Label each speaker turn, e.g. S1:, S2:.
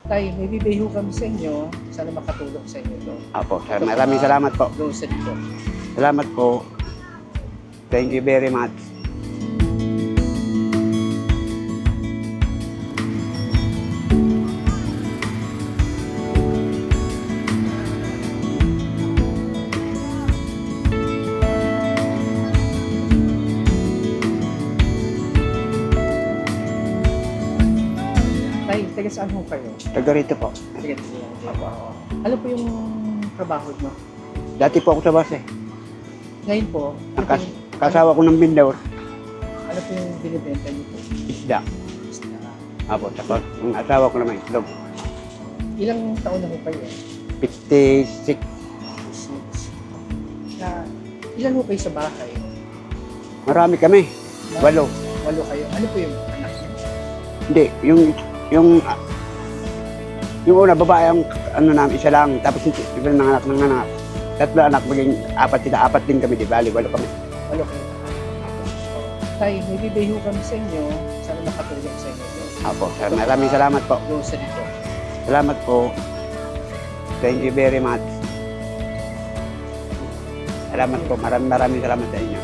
S1: Tay, may bibigay ho kami sa inyo. Sana makatulong sa inyo to.
S2: Apo, sir. Maraming salamat po.
S1: Grocery po.
S2: Salamat po. Thank you very much.
S1: Tay, taga saan ho kayo?
S2: Taga rito po.
S1: Taga ano po yung trabaho nyo?
S2: Dati po ako sa bus eh.
S1: Ngayon po,
S2: Ang kasawa ko ng Mindor,
S1: ano po yung binibenta nyo po?
S2: isda. Apo, tapos ang asawa ko naman itlog.
S1: Ilang taon na ho kayo?
S2: 56.
S1: Na, ilan ho kayo sa bahay?
S2: Marami kami. 8.
S1: Walo kayo. Ano po yung anak niyo?
S2: Hindi, yung una, babae ang ano namin, isa lang. Tapos yung mga anak ng anak. 3 anak, maging 4 sila. 4 din kami, di ba? 8 kami.
S1: Walo kayo. Tay, may bibigay ho kami sa inyo. Sana makatulong sa inyo to.
S2: Apo, sir. Maraming salamat po.
S1: Grocery po.
S2: Salamat po. Thank you very much. Salamat po. Maraming salamat sa inyo.